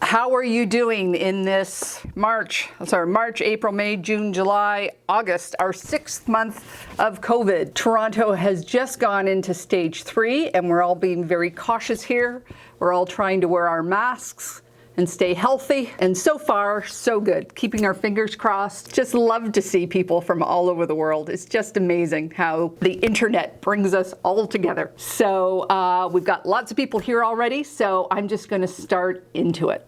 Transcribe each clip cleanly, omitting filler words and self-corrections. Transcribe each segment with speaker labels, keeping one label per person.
Speaker 1: How are you doing in this March, April, May, June, July, August, our 6th month of COVID? Toronto has just gone into stage 3 and we're all being very cautious here. We're all trying to wear our masks and stay healthy. And so far, so good. Keeping our fingers crossed. Just love to see people from all over the world. It's just amazing how the internet brings us all together. So we've got lots of people here already, so I'm just gonna start into it.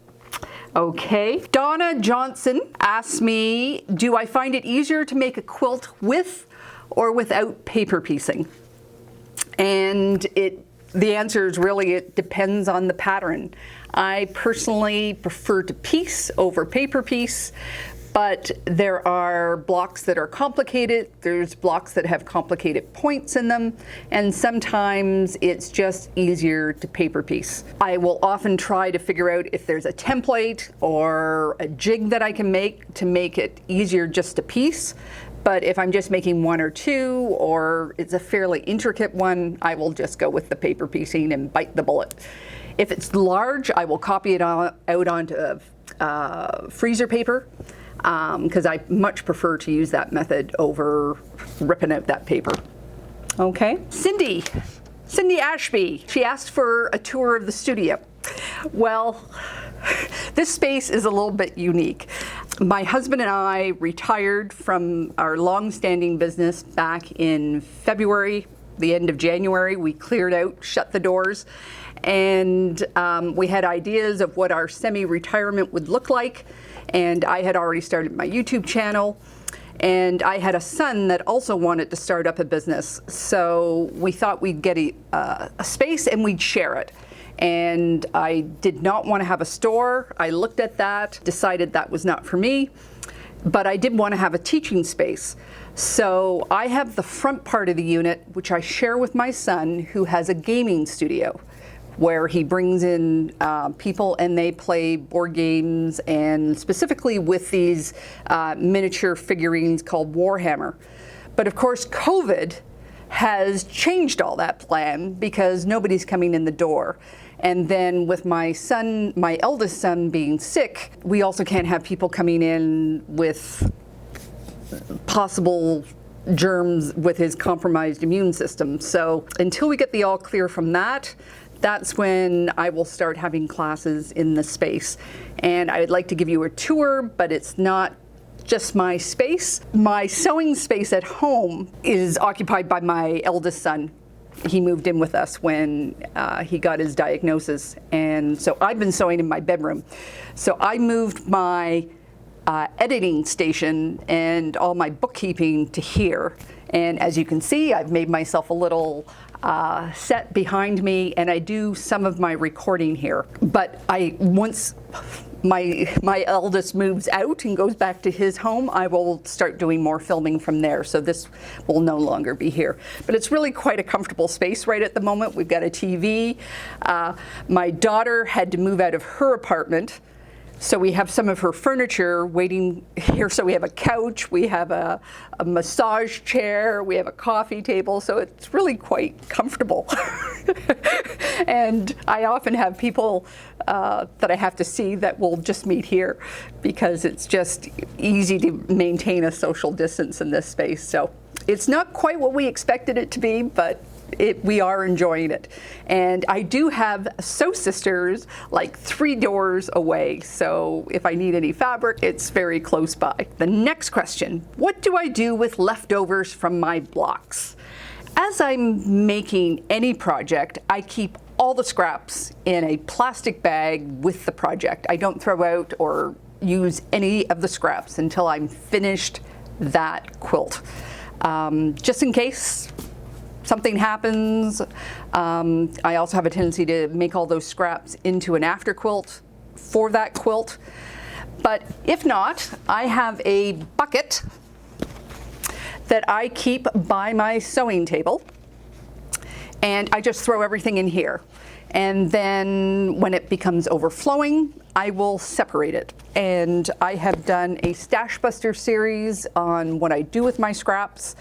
Speaker 1: Okay, Donna Johnson asked me, do I find it easier to make a quilt with or without paper piecing? And the answer is really, it depends on the pattern. I personally prefer to piece over paper piece, but there are blocks that are complicated. There's blocks that have complicated points in them, and sometimes it's just easier to paper piece. I will often try to figure out if there's a template or a jig that I can make to make it easier just to piece. But if I'm just making one or two, or it's a fairly intricate one, I will just go with the paper piecing and bite the bullet. If it's large, I will copy it out onto freezer paper, because I much prefer to use that method over ripping out that paper. Okay, Cindy Ashby, she asked for a tour of the studio. Well, this space is a little bit unique. My husband and I retired from our long-standing business back in February, the end of January. We cleared out, shut the doors, and we had ideas of what our semi-retirement would look like. And I had already started my YouTube channel, and I had a son that also wanted to start up a business. So we thought we'd get a space and we'd share it. And I did not want to have a store. I looked at that, decided that was not for me, but I did want to have a teaching space. So I have the front part of the unit, which I share with my son, who has a gaming studio, where he brings in people and they play board games, and specifically with these miniature figurines called Warhammer. But of course, COVID has changed all that plan because nobody's coming in the door. And then with my son, my eldest son being sick, we also can't have people coming in with possible germs with his compromised immune system. So until we get the all clear from that, that's when I will start having classes in the space. And I'd like to give you a tour, but it's not just my space. My sewing space at home is occupied by my eldest son. He moved in with us when he got his diagnosis. And so I've been sewing in my bedroom. So I moved my editing station and all my bookkeeping to here. And as you can see, I've made myself a little set behind me, and I do some of my recording here. But once my eldest moves out and goes back to his home, I will start doing more filming from there. So this will no longer be here. But it's really quite a comfortable space right at the moment. We've got a TV. My daughter had to move out of her apartment, so we have some of her furniture waiting here. So we have a couch, we have a massage chair, we have a coffee table, so it's really quite comfortable. And I often have people that I have to see that will just meet here because it's just easy to maintain a social distance in this space. So it's not quite what we expected it to be, but we are enjoying it. And I do have sew sisters like 3 doors away, so if I need any fabric, it's very close by. The next question, what do I do with leftovers from my blocks? As I'm making any project, I keep all the scraps in a plastic bag with the project. I don't throw out or use any of the scraps until I'm finished that quilt. Just in case something happens. I also have a tendency to make all those scraps into an after quilt for that quilt. But if not, I have a bucket that I keep by my sewing table, and I just throw everything in here. And then when it becomes overflowing, I will separate it. And I have done a Stash Buster series on what I do with my scraps.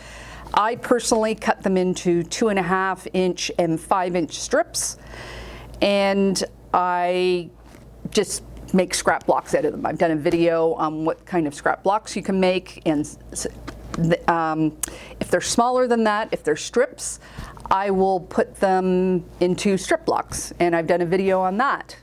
Speaker 1: I personally cut them into 2.5 inch and 5 inch strips, and I just make scrap blocks out of them. I've done a video on what kind of scrap blocks you can make, and if they're smaller than that, if they're strips, I will put them into strip blocks, and I've done a video on that.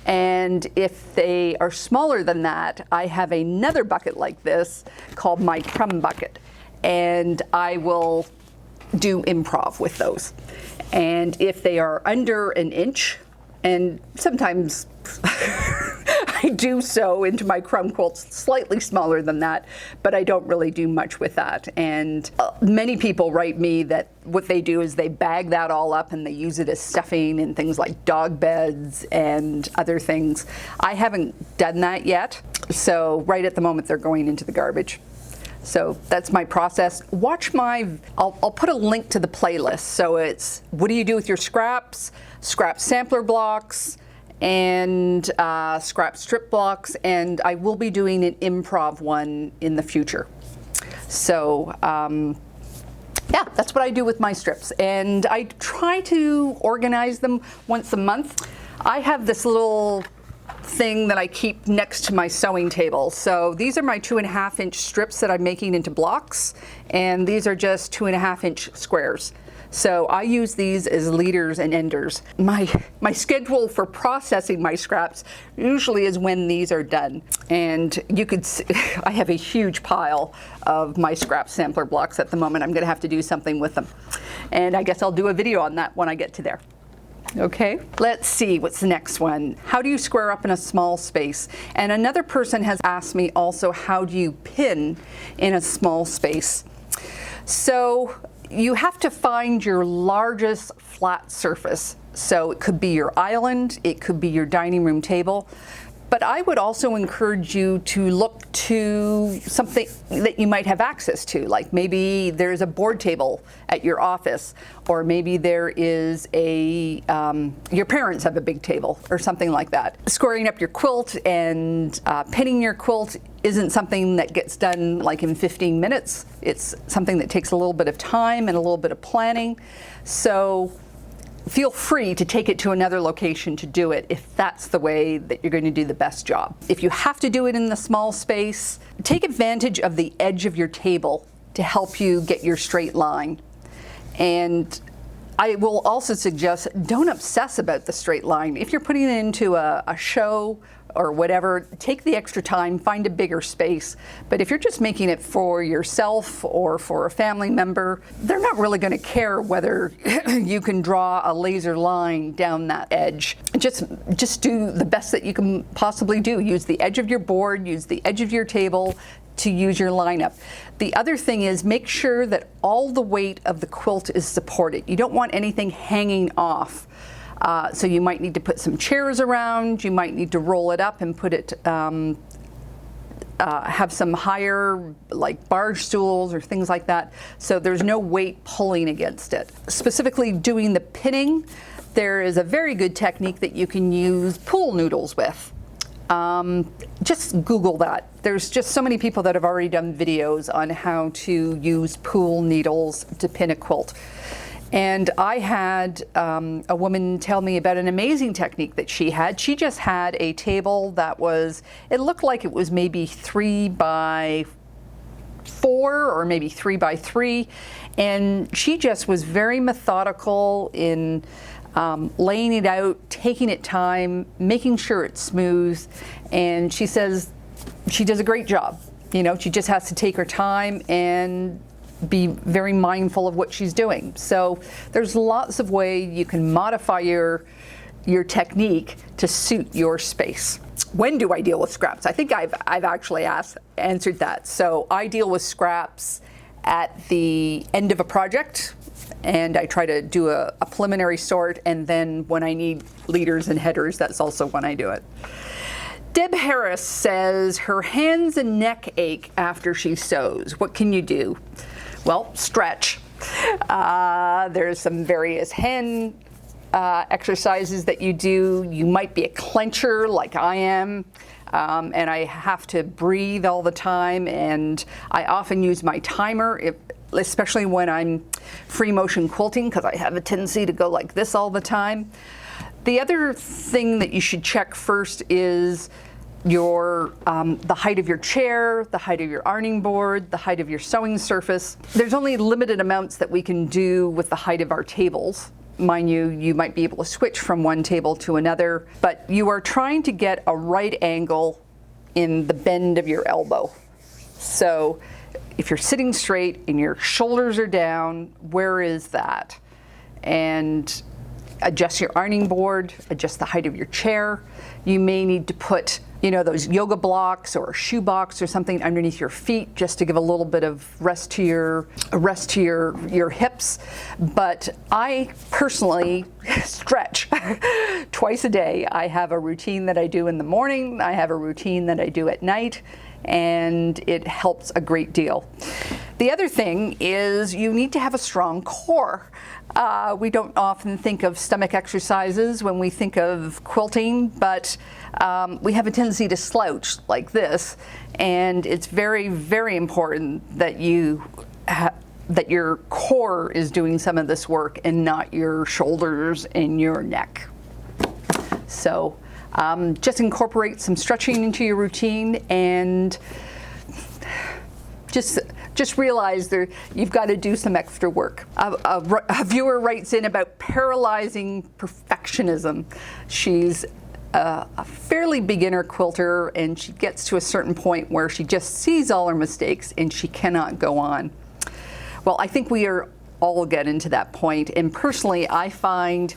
Speaker 1: And if they are smaller than that, I have another bucket like this called my crumb bucket, and I will do improv with those. And if they are under an inch, and sometimes I do sew into my crumb quilts slightly smaller than that, but I don't really do much with that. And many people write me that what they do is they bag that all up and they use it as stuffing in things like dog beds and other things. I haven't done that yet, so right at the moment they're going into the garbage. So that's my process. Watch I'll put a link to the playlist. So it's what do you do with your scraps, scrap sampler blocks, and scrap strip blocks, and I will be doing an improv one in the future. So yeah, that's what I do with my strips, and I try to organize them once a month. I have this little thing that I keep next to my sewing table. So these are my 2.5-inch strips that I'm making into blocks, and these are just 2.5-inch squares. So I use these as leaders and enders. My schedule for processing my scraps usually is when these are done. And you could see, I have a huge pile of my scrap sampler blocks at the moment. I'm gonna have to do something with them. And I guess I'll do a video on that when I get to there. Okay, let's see what's the next one. How do you square up in a small space? And another person has asked me also, how do you pin in a small space? So you have to find your largest flat surface. So it could be your island, it could be your dining room table. But I would also encourage you to look to something that you might have access to, like maybe there's a board table at your office, or maybe there is your parents have a big table or something like that. Squaring up your quilt and pinning your quilt isn't something that gets done like in 15 minutes. It's something that takes a little bit of time and a little bit of planning. So feel free to take it to another location to do it if that's the way that you're going to do the best job. If you have to do it in the small space, take advantage of the edge of your table to help you get your straight line. And I will also suggest, don't obsess about the straight line. If you're putting it into a show or whatever, take the extra time, find a bigger space. But if you're just making it for yourself or for a family member, they're not really going to care whether you can draw a laser line down that edge. Just do the best that you can possibly do. Use the edge of your board, use the edge of your table to use your lineup. The other thing is make sure that all the weight of the quilt is supported. You don't want anything hanging off. So you might need to put some chairs around, you might need to roll it up and put it, have some higher like barge stools or things like that, so there's no weight pulling against it. Specifically doing the pinning, there is a very good technique that you can use pool noodles with. Just Google that. There's just so many people that have already done videos on how to use pool needles to pin a quilt. And I had a woman tell me about an amazing technique that she had. She just had a table that was, it looked like it was maybe 3 by 4 or maybe 3 by 3. And she just was very methodical in laying it out, taking it time, making sure it's smooth. And she says she does a great job. You know, she just has to take her time and be very mindful of what she's doing. So there's lots of ways you can modify your technique to suit your space. When do I deal with scraps? I think I've actually answered that. So I deal with scraps at the end of a project, and I try to do a preliminary sort, and then when I need leaders and headers, that's also when I do it. Deb Harris says her hands and neck ache after she sews. What can you do? Well, stretch. There's some various hand exercises that you do. You might be a clencher like I am, and I have to breathe all the time, and I often use my timer, especially when I'm free motion quilting, because I have a tendency to go like this all the time. The other thing that you should check first is your the height of your chair, the height of your ironing board, the height of your sewing surface. There's only limited amounts that we can do with the height of our tables. Mind you, you might be able to switch from one table to another, but you are trying to get a right angle in the bend of your elbow. So if you're sitting straight and your shoulders are down, where is that? And adjust your ironing board, adjust the height of your chair. You may need to put, you know, those yoga blocks or a shoe box or something underneath your feet just to give a little bit of rest to your hips. But I personally stretch twice a day. I have a routine that I do in the morning. I have a routine that I do at night, and it helps a great deal. The other thing is you need to have a strong core. We don't often think of stomach exercises when we think of quilting, but we have a tendency to slouch like this, and it's very, very important that that your core is doing some of this work and not your shoulders and your neck. So just incorporate some stretching into your routine, and just realize you've got to do some extra work. A viewer writes in about paralyzing perfectionism. She's a fairly beginner quilter, and she gets to a certain point where she just sees all her mistakes and she cannot go on. Well, I think we are all getting to that point, and personally I find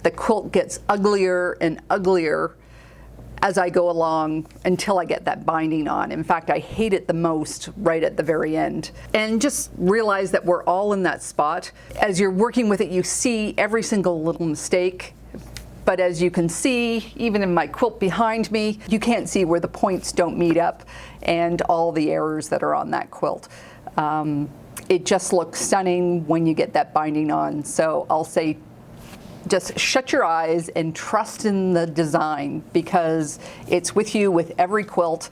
Speaker 1: the quilt gets uglier and uglier as I go along until I get that binding on. In fact, I hate it the most right at the very end. And just realize that we're all in that spot. As you're working with it, you see every single little mistake. But as you can see, even in my quilt behind me, you can't see where the points don't meet up and all the errors that are on that quilt. It just looks stunning when you get that binding on. So I'll say, just shut your eyes and trust in the design, because it's with you with every quilt.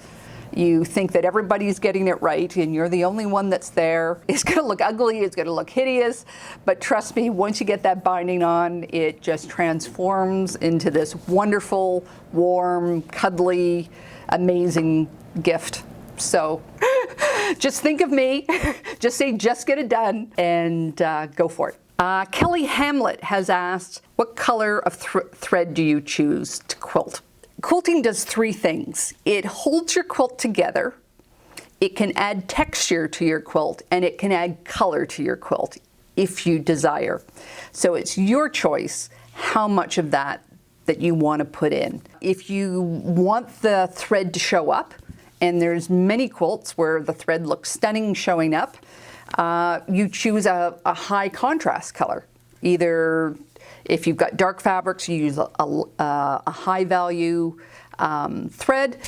Speaker 1: You think that everybody's getting it right and you're the only one that's there. It's going to look ugly, it's going to look hideous, but trust me, once you get that binding on, it just transforms into this wonderful, warm, cuddly, amazing gift. So just think of me, just say, just get it done, and go for it. Kelly Hamlet has asked, what color of thread do you choose to quilt? Quilting does three things. It holds your quilt together, it can add texture to your quilt, and it can add color to your quilt if you desire. So it's your choice how much of that you want to put in. If you want the thread to show up, and there's many quilts where the thread looks stunning showing up, you choose a high contrast color. Either if you've got dark fabrics, you use a high value thread,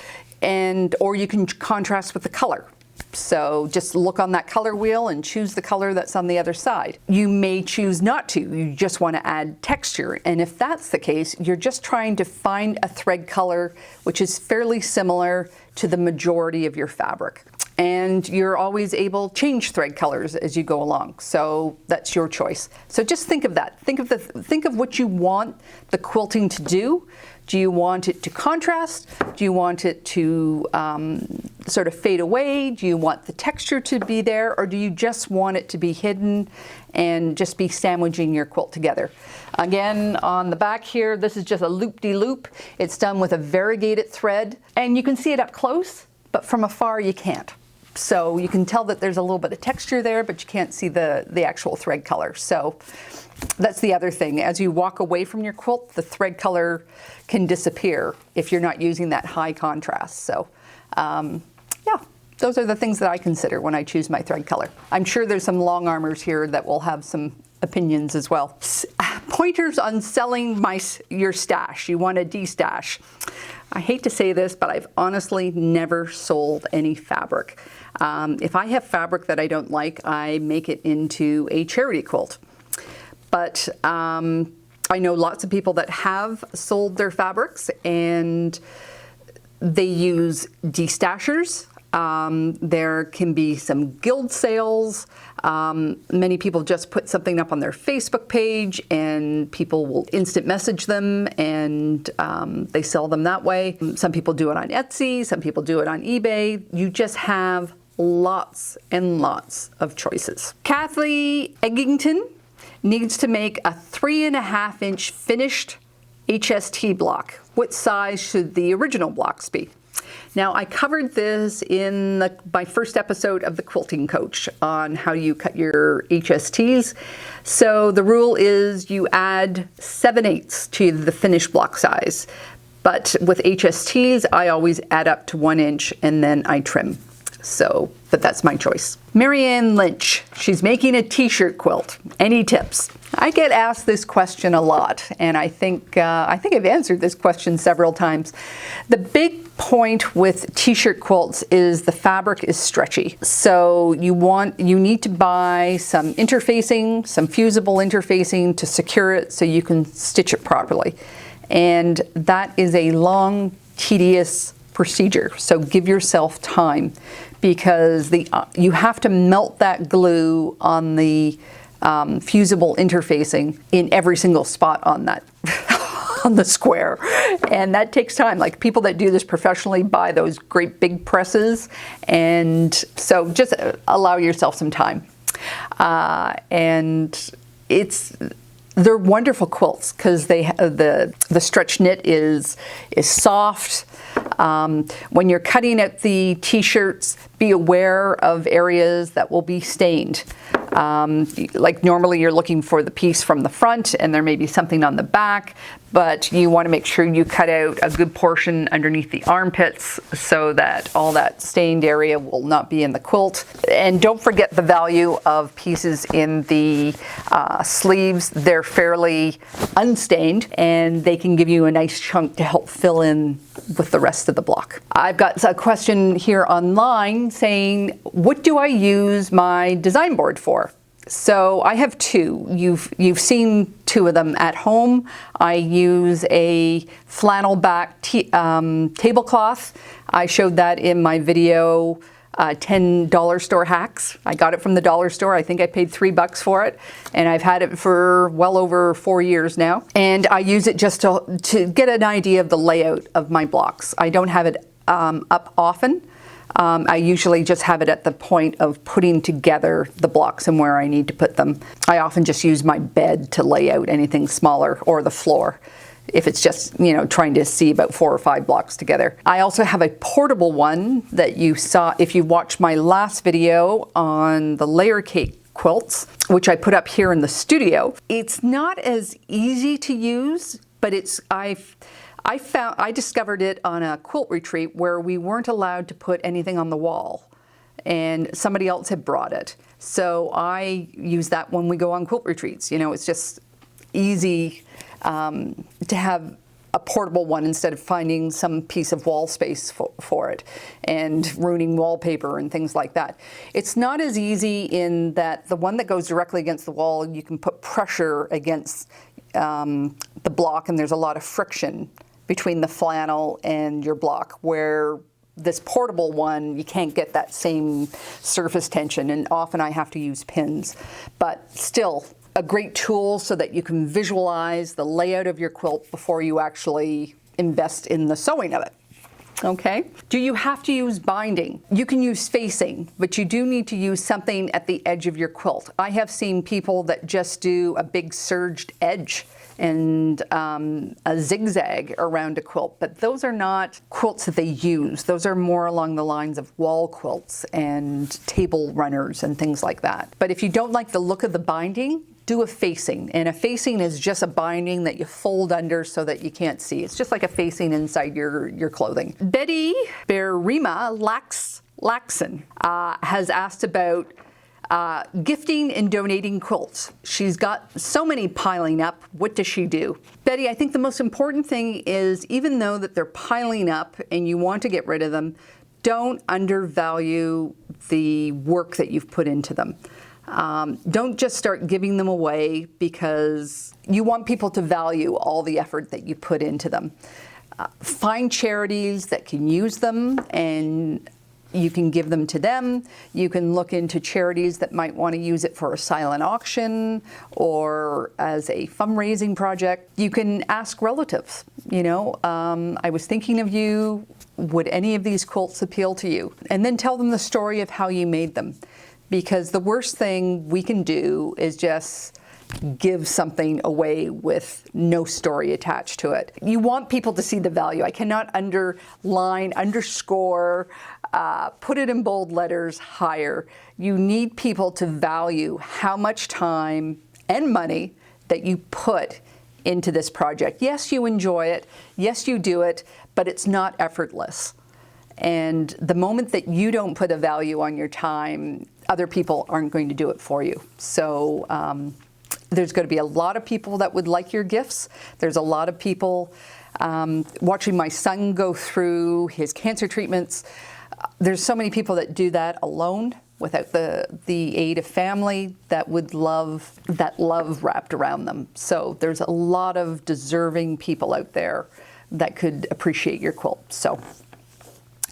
Speaker 1: or you can contrast with the color. So just look on that color wheel and choose the color that's on the other side. You may choose not to. You just want to add texture. And if that's the case, you're just trying to find a thread color which is fairly similar to the majority of your fabric. And you're always able to change thread colors as you go along. So that's your choice. So just think of that. Think of what you want the quilting to do. Do you want it to contrast? Do you want it to sort of fade away? Do you want the texture to be there? Or do you just want it to be hidden and just be sandwiching your quilt together? Again, on the back here, this is just a loop-de-loop. It's done with a variegated thread, and you can see it up close, but from afar you can't. So you can tell that there's a little bit of texture there, but you can't see the actual thread color. So that's the other thing. As you walk away from your quilt, the thread color can disappear if you're not using that high contrast. So yeah, those are the things that I consider when I choose my thread color. I'm sure there's some long armors here that will have some opinions as well. Pointers on selling your stash. You want to destash. I hate to say this, but I've honestly never sold any fabric. If I have fabric that I don't like, I make it into a charity quilt. But I know lots of people that have sold their fabrics, and they use destashers. There can be some guild sales. Many people just put something up on their Facebook page and people will instant message them and they sell them that way. Some people do it on Etsy, some people do it on eBay. You just have lots and lots of choices. Kathy Eggington needs to make a 3.5-inch finished HST block. What size should the original blocks be? Now, I covered this in my first episode of the Quilting Coach on how you cut your HSTs. So the rule is you add 7/8 to the finished block size. But with HSTs, I always add up to 1 inch and then I trim. But that's my choice. Marianne Lynch, she's making a t-shirt quilt. Any tips? I get asked this question a lot, and I think I've answered this question several times. The big point with t-shirt quilts is the fabric is stretchy. So you need to buy some interfacing, some fusible interfacing to secure it so you can stitch it properly. And that is a long, tedious procedure. So give yourself time, because you have to melt that glue on the fusible interfacing in every single spot on that on the square, and that takes time. Like, people that do this professionally buy those great big presses, and so just allow yourself some time. And they're wonderful quilts because the stretch knit is soft. When you're cutting out the t-shirts, be aware of areas that will be stained. Like, normally you're looking for the piece from the front and there may be something on the back, but you want to make sure you cut out a good portion underneath the armpits so that all that stained area will not be in the quilt. And don't forget the value of pieces in the sleeves. They're fairly unstained and they can give you a nice chunk to help fill in with the rest of the block. I've got a question here online saying, what do I use my design board for? So I have two. You've seen two of them at home. I use a flannel back tablecloth. I showed that in my video, 10 dollar store hacks. I got it from the dollar store. I think I paid $3 for it, and I've had it for well over 4 years now. And I use it just to get an idea of the layout of my blocks. I don't have it up often. I usually just have it at the point of putting together the blocks and where I need to put them. I often just use my bed to lay out anything smaller, or the floor, if it's just, trying to see about 4 or 5 blocks together. I also have a portable one that you saw if you watched my last video on the layer cake quilts, which I put up here in the studio. It's not as easy to use, but I discovered it on a quilt retreat where we weren't allowed to put anything on the wall, and somebody else had brought it. So I use that when we go on quilt retreats. It's just easy to have a portable one instead of finding some piece of wall space for it and ruining wallpaper and things like that. It's not as easy in that the one that goes directly against the wall, you can put pressure against the block, and there's a lot of friction between the flannel and your block, where this portable one, you can't get that same surface tension, and often I have to use pins. But still, a great tool so that you can visualize the layout of your quilt before you actually invest in the sewing of it. Okay. Do you have to use binding? You can use facing, but you do need to use something at the edge of your quilt. I have seen people that just do a big surged edge and a zigzag around a quilt, but those are not quilts that they use. Those are more along the lines of wall quilts and table runners and things like that. But if you don't like the look of the binding, do a facing. And a facing is just a binding that you fold under so that you can't see. It's just like a facing inside your clothing. Betty Berima Laxon has asked about gifting and donating quilts. She's got so many piling up. What does she do? Betty, I think the most important thing is, even though that they're piling up and you want to get rid of them, don't undervalue the work that you've put into them. Don't just start giving them away, because you want people to value all the effort that you put into them. Find charities that can use them and You can give them to them. You can look into charities that might want to use it for a silent auction or as a fundraising project. You can ask relatives, I was thinking of you. Would any of these quilts appeal to you? And then tell them the story of how you made them. Because the worst thing we can do is just give something away with no story attached to it. You want people to see the value. I cannot underline, underscore, put it in bold letters higher. You need people to value how much time and money that you put into this project. Yes, you enjoy it. Yes, you do it, but it's not effortless. And the moment that you don't put a value on your time, other people aren't going to do it for you. So there's going to be a lot of people that would like your gifts. There's a lot of people watching my son go through his cancer treatments. There's so many people that do that alone without the aid of family that would love that love wrapped around them. So there's a lot of deserving people out there that could appreciate your quilt. So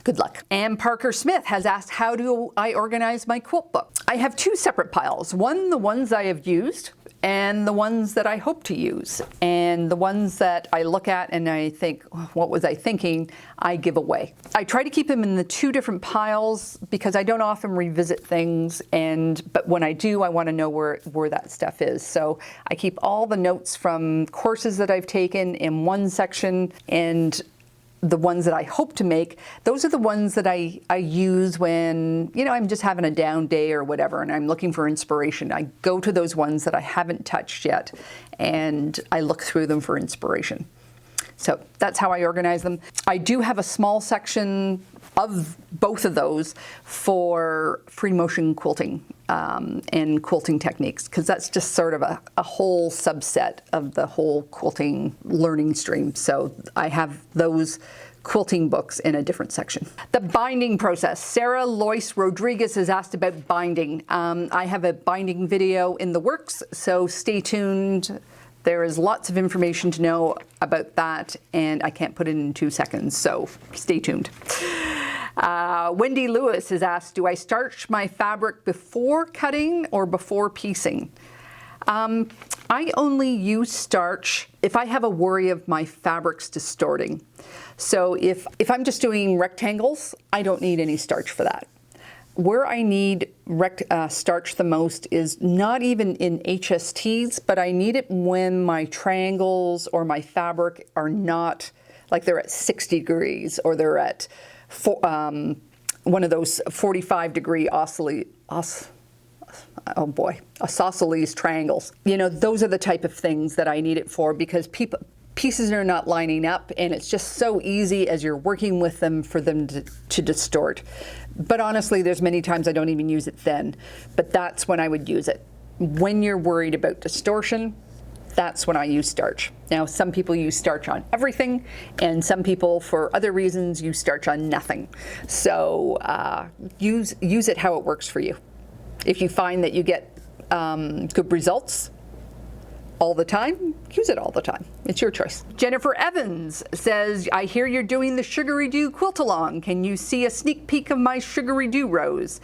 Speaker 1: good luck. Ann Parker Smith has asked, how do I organize my quilt book? I have two separate piles. One, the ones I have used, and the ones that I hope to use. And the ones that I look at and I think, what was I thinking, I give away. I try to keep them in the two different piles because I don't often revisit things, but when I do, I want to know where that stuff is. So I keep all the notes from courses that I've taken in one section, and the ones that I hope to make, those are the ones that I use when, I'm just having a down day or whatever, and I'm looking for inspiration. I go to those ones that I haven't touched yet, and I look through them for inspiration. So that's how I organize them. I do have a small section of both of those for free motion quilting and quilting techniques, because that's just sort of a whole subset of the whole quilting learning stream. So I have those quilting books in a different section. The binding process. Sarah Lois Rodriguez has asked about binding. I have a binding video in the works, so stay tuned. There is lots of information to know about that, and I can't put it in 2 seconds, so stay tuned. Wendy Lewis has asked, do I starch my fabric before cutting or before piecing? I only use starch if I have a worry of my fabrics distorting. So if I'm just doing rectangles, I don't need any starch for that. Where I need starch the most is not even in HSTs, but I need it when my triangles or my fabric are not, like they're at 60 degrees or they're at one of those 45-degree isosceles triangles. Those are the type of things that I need it for, because pieces are not lining up, and it's just so easy as you're working with them for them to distort. But honestly, there's many times I don't even use it then, but that's when I would use it. When you're worried about distortion, that's when I use starch. Now, some people use starch on everything, and some people, for other reasons, use starch on nothing. So use it how it works for you. If you find that you get good results all the time, use it all the time. It's your choice. Jennifer Evans says, I hear you're doing the Sugaridoo quilt along. Can you see a sneak peek of my Sugaridoo rose?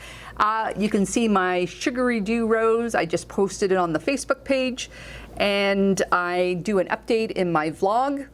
Speaker 1: You can see my Sugaridoo rose. I just posted it on the Facebook page, and I do an update in my vlog.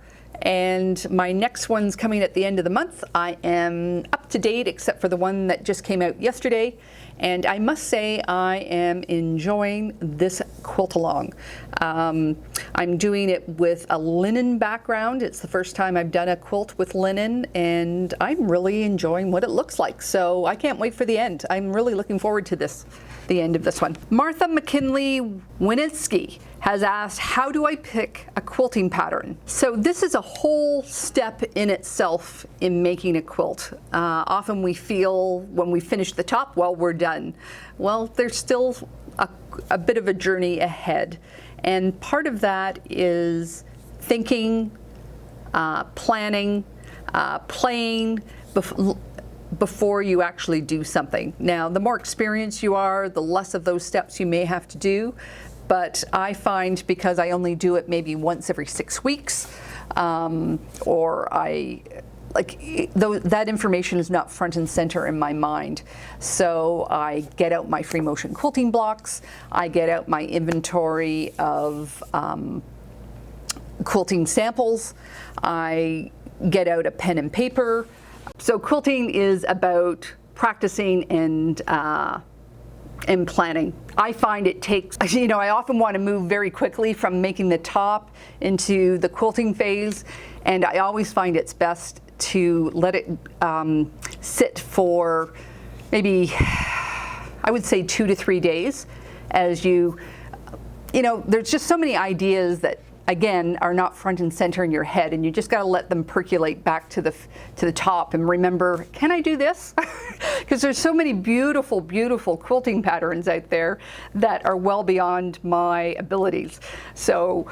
Speaker 1: And my next one's coming at the end of the month. I am up to date except for the one that just came out yesterday. And I must say I am enjoying this quilt along. I'm doing it with a linen background. It's the first time I've done a quilt with linen, and I'm really enjoying what it looks like. So I can't wait for the end. I'm really looking forward to the end of this one. Martha McKinley Winitsky has asked, how do I pick a quilting pattern? So this is a whole step in itself in making a quilt. Often we feel when we finish the top, well, we're done. Well, there's still a bit of a journey ahead. And part of that is thinking, planning, playing before you actually do something. Now, the more experienced you are, the less of those steps you may have to do. But I find, because I only do it maybe once every 6 weeks, or I that information is not front and center in my mind. So I get out my free motion quilting blocks, I get out my inventory of quilting samples, I get out a pen and paper. So quilting is about practicing and planning. I find it takes, I often want to move very quickly from making the top into the quilting phase, and I always find it's best to let it sit for maybe, I would say 2 to 3 days, as there's just so many ideas that, again, are not front and center in your head, and you just got to let them percolate back to the top and remember, can I do this? Because there's so many beautiful, beautiful quilting patterns out there that are well beyond my abilities. So,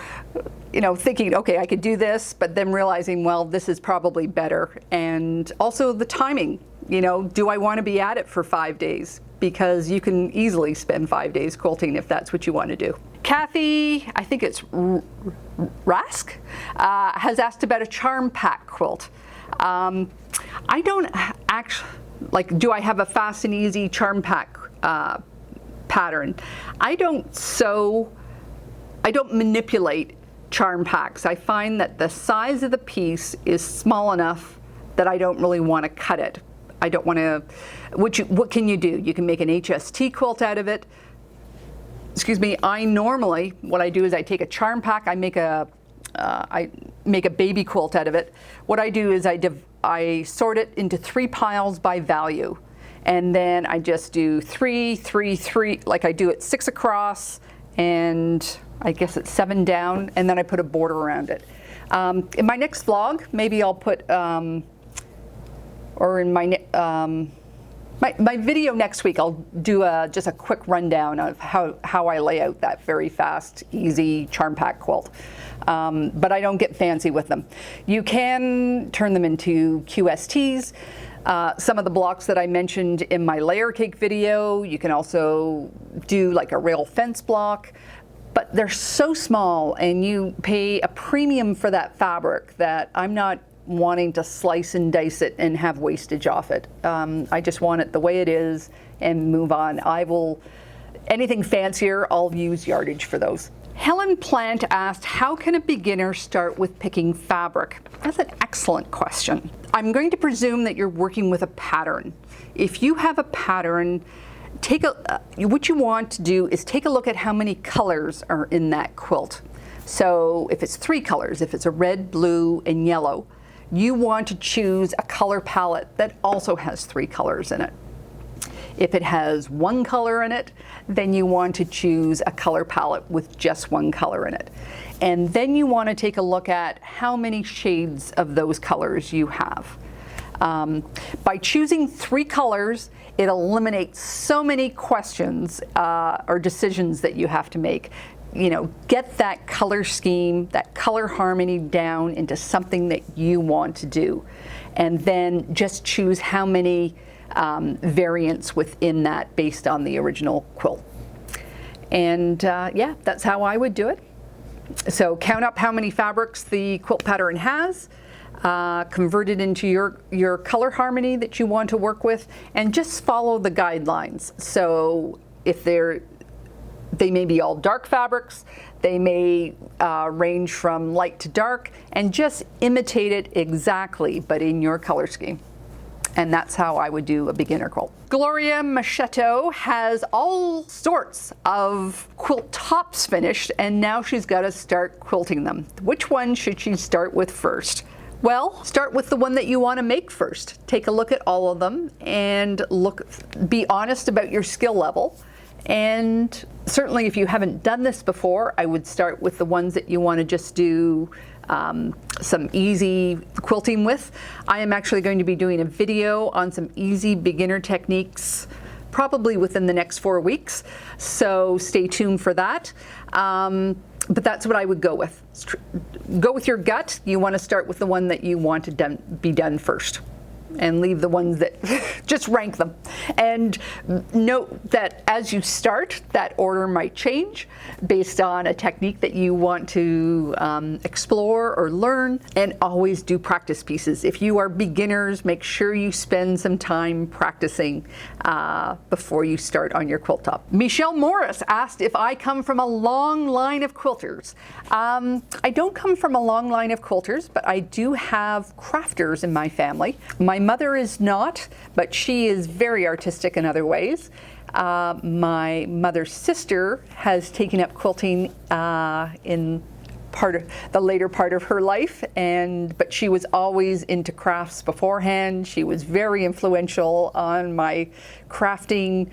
Speaker 1: thinking, okay, I could do this, but then realizing, well, this is probably better. And also the timing, do I want to be at it for 5 days? Because you can easily spend 5 days quilting if that's what you want to do. Kathy, I think it's Rask, has asked about a charm pack quilt. I don't actually, do I have a fast and easy charm pack pattern? I don't manipulate charm packs. I find that the size of the piece is small enough that I don't really want to cut it. I don't want to, what can you do? You can make an HST quilt out of it. Excuse me, what I do is I take a charm pack, I make a baby quilt out of it. What I do is I sort it into 3 piles by value. And then I just do 3, 3, 3, like I do it 6 across, and I guess it's 7 down, and then I put a border around it. In my next vlog, maybe I'll put, or in my video next week, I'll do just a quick rundown of how I lay out that very fast, easy charm pack quilt. But I don't get fancy with them. You can turn them into QSTs. Some of the blocks that I mentioned in my layer cake video, you can also do like a rail fence block. But they're so small, and you pay a premium for that fabric that I'm not wanting to slice and dice it and have wastage off it. I just want it the way it is and move on. Anything fancier, I'll use yardage for those. Helen Plant asked, how can a beginner start with picking fabric? That's an excellent question. I'm going to presume that you're working with a pattern. If you have a pattern, what you want to do is take a look at how many colors are in that quilt. So if it's 3 colors, if it's a red, blue, and yellow, you want to choose a color palette that also has 3 colors in it. If it has 1 color in it, then you want to choose a color palette with just 1 color in it. And then you want to take a look at how many shades of those colors you have. By choosing 3 colors, it eliminates so many questions or decisions that you have to make. Get that color scheme, that color harmony down into something that you want to do. And then just choose how many variants within that based on the original quilt. And yeah, that's how I would do it. So count up how many fabrics the quilt pattern has, convert it into your color harmony that you want to work with, and just follow the guidelines. So if they may be all dark fabrics, they may range from light to dark, and just imitate it exactly, but in your color scheme. And that's how I would do a beginner quilt. Gloria Macheto has all sorts of quilt tops finished, and now she's got to start quilting them. Which one should she start with first? Well, start with the one that you want to make first. Take a look at all of them and be honest about your skill level. And certainly if you haven't done this before, I would start with the ones that you want to just do some easy quilting with. I am actually going to be doing a video on some easy beginner techniques probably within the next 4 weeks, so stay tuned for that. But that's what I would go with. Go with your gut. You want to start with the one that you want to be done first. and leave the ones that just rank them. And note that as you start, that order might change based on a technique that you want to explore or learn, and always do practice pieces. If you are beginners, make sure you spend some time practicing before you start on your quilt top. Michelle Morris asked if I come from a long line of quilters. I don't come from a long line of quilters, but I do have crafters in my family. My mother is not, but she is very artistic in other ways. My mother's sister has taken up quilting in the later part of her life, but she was always into crafts beforehand. She was very influential on my crafting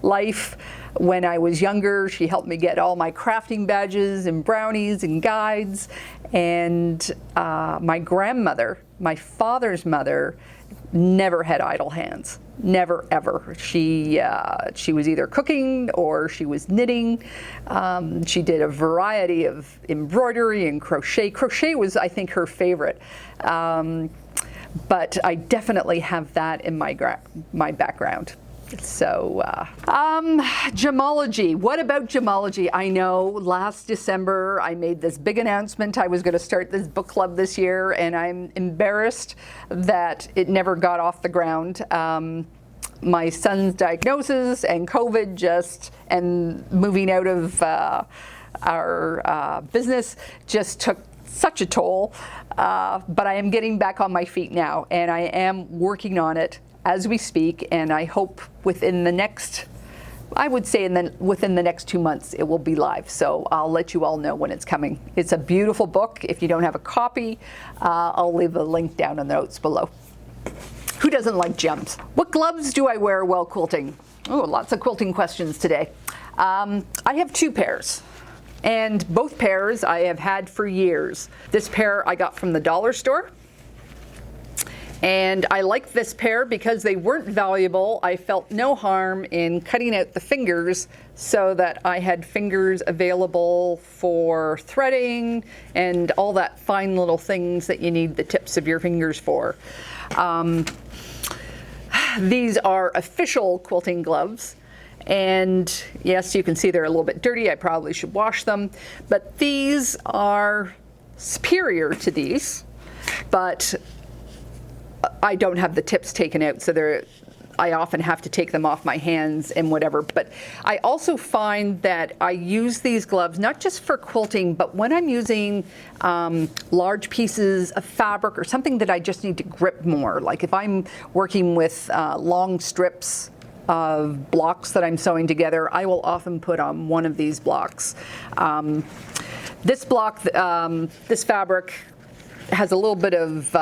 Speaker 1: life. When I was younger, she helped me get all my crafting badges and brownies and guides. And my grandmother, my father's mother, never had idle hands. Never, ever. She was either cooking or she was knitting. She did a variety of embroidery and crochet. Crochet was, I think, her favorite. But I definitely have that in my background. So, Gemology. What about Gemology? I know last December I made this big announcement I was going to start this book club this year, and I'm embarrassed that it never got off the ground. My son's diagnosis and COVID and moving out of our business just took such a toll. But I am getting back on my feet now, and I am working on it as we speak, and I hope within the next 2 months it will be live. So I'll let you all know when it's coming. It's a beautiful book. If you don't have a copy, I'll leave a link down in the notes below. Who doesn't like gems? What gloves do I wear while quilting? Oh, lots of quilting questions today. I have 2 pairs. And both pairs I have had for years. This pair I got from the dollar store. And I like this pair because they weren't valuable. I felt no harm in cutting out the fingers so that I had fingers available for threading and all that fine little things that you need the tips of your fingers for. These are official quilting gloves. And yes, you can see they're a little bit dirty. I probably should wash them. But these are superior to these. But I don't have the tips taken out, so I often have to take them off my hands and whatever. But I also find that I use these gloves not just for quilting, but when I'm using large pieces of fabric or something that I just need to grip more. Like if I'm working with long strips of blocks that I'm sewing together, I will often put on one of these blocks. This block, this fabric has a little bit of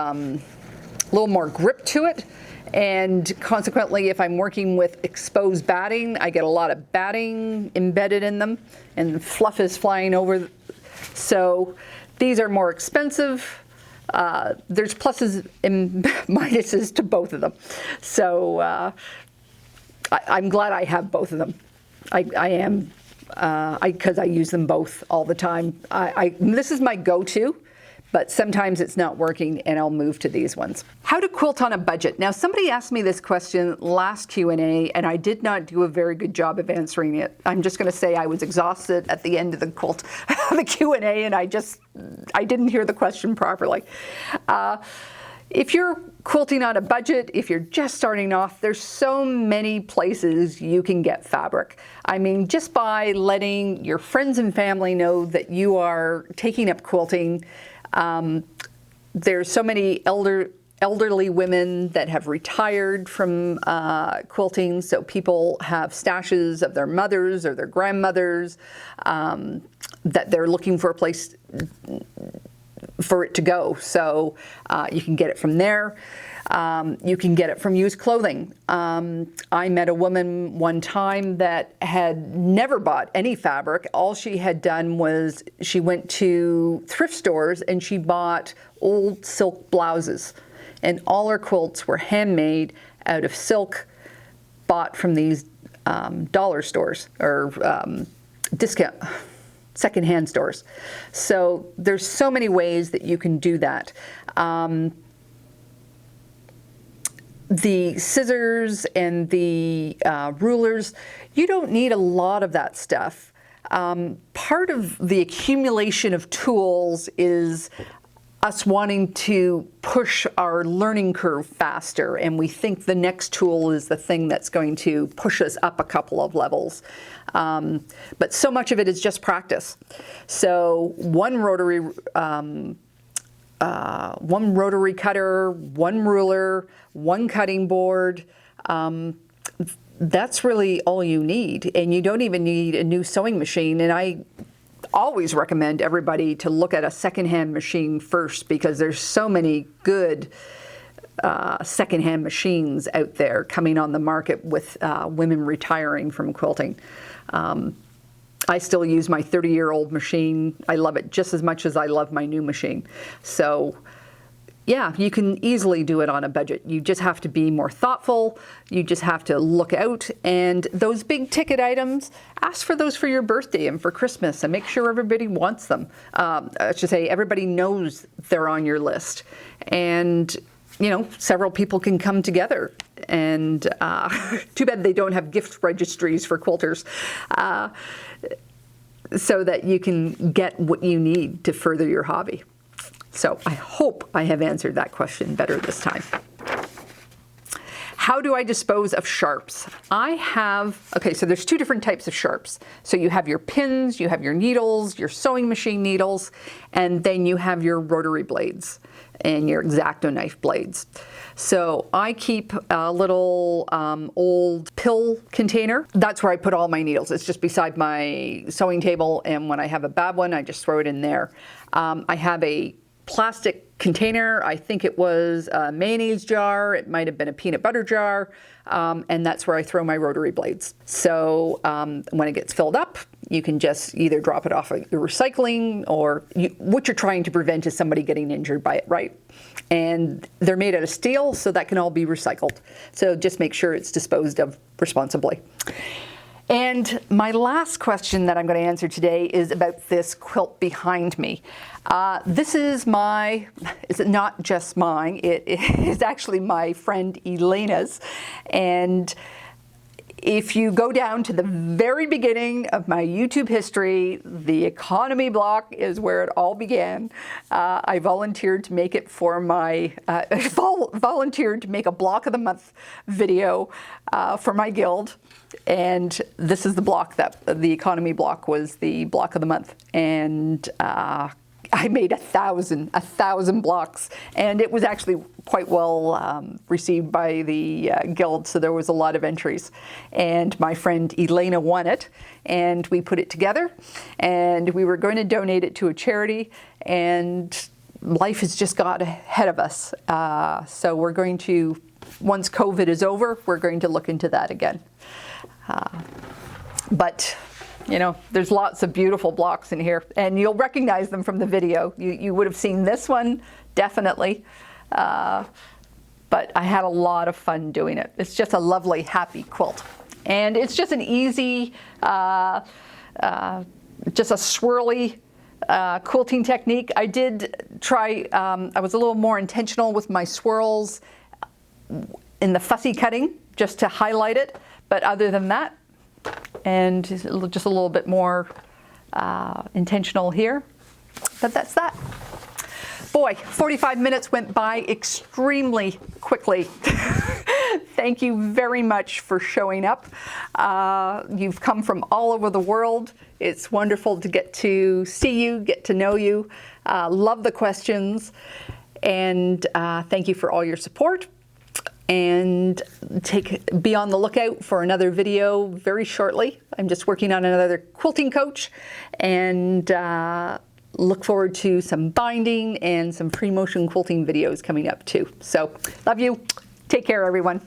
Speaker 1: a little more grip to it, and consequently if I'm working with exposed batting, I get a lot of batting embedded in them and fluff is flying over. So these are more expensive. There's pluses and minuses to both of them. So I'm glad I have both of them. I am, because I use them both all the time. This is my go-to. But sometimes it's not working and I'll move to these ones. How to quilt on a budget. Now somebody asked me this question last Q&A and I did not do a very good job of answering it. I'm just going to say I was exhausted at the end of the the Q&A and I didn't hear the question properly. If you're quilting on a budget, if you're just starting off, there's so many places you can get fabric. I mean, just by letting your friends and family know that you are taking up quilting. There's so many elderly women that have retired from quilting, so people have stashes of their mothers or their grandmothers that they're looking for a place for it to go. So you can get it from there. You can get it from used clothing. I met a woman one time that had never bought any fabric. All she had done was she went to thrift stores and she bought old silk blouses. And all her quilts were handmade out of silk bought from these dollar stores or discount secondhand stores. So there's so many ways that you can do that. the scissors and the rulers, you don't need a lot of that stuff. Part of the accumulation of tools is us wanting to push our learning curve faster, and we think the next tool is the thing that's going to push us up a couple of levels. But so much of it is just practice. So one rotary cutter, one ruler, one cutting board, that's really all you need. And you don't even need a new sewing machine. And I always recommend everybody to look at a secondhand machine first, because there's so many good secondhand machines out there coming on the market with women retiring from quilting. I still use my 30-year-old machine. I love it just as much as I love my new machine. So yeah, you can easily do it on a budget. You just have to be more thoughtful. You just have to look out. And those big ticket items, ask for those for your birthday and for Christmas, and make sure everybody wants them. I should say everybody knows they're on your list. And, you know, several people can come together. And too bad they don't have gift registries for quilters, so that you can get what you need to further your hobby. So I hope I have answered that question better this time. How do I dispose of sharps? Okay, so there's two different types of sharps. So you have your pins, you have your needles, your sewing machine needles, and then you have your rotary blades and your X-Acto knife blades. So I keep a little old pill container. That's where I put all my needles. It's just beside my sewing table, and when I have a bad one, I just throw it in there. I have a plastic container. I think it was a mayonnaise jar. It might have been a peanut butter jar. And that's where I throw my rotary blades. So when it gets filled up, you can just either drop it off at your recycling, or what you're trying to prevent is somebody getting injured by it, right? And they're made out of steel, so that can all be recycled. So just make sure it's disposed of responsibly. And my last question that I'm going to answer today is about this quilt behind me. This is it's not just mine, it is actually my friend Elena's. And if you go down to the very beginning of my YouTube history, the economy block is where it all began. I volunteered to make it for volunteered to make a block of the month video for my guild. And this is the block the economy block was the block of the month. And I made 1,000 blocks, and it was actually quite well received by the guild, so there was a lot of entries. And my friend Elena won it, and we put it together, and we were going to donate it to a charity, and life has just got ahead of us. So we're going to, once COVID is over, we're going to look into that again. But you know, there's lots of beautiful blocks in here, and you'll recognize them from the video. You would have seen this one, definitely. But I had a lot of fun doing it. It's just a lovely, happy quilt. And it's just an easy, just a swirly quilting technique. I did try, I was a little more intentional with my swirls in the fussy cutting, just to highlight it. But other than that, and just a little bit more intentional here. But that's that. Boy, 45 minutes went by extremely quickly. Thank you very much for showing up. You've come from all over the world. It's wonderful to get to see you, get to know you. Love the questions. And thank you for all your support. And be on the lookout for another video very shortly. I'm just working on another quilting coach, and look forward to some binding and some free motion quilting videos coming up too. So love you. Take care, everyone.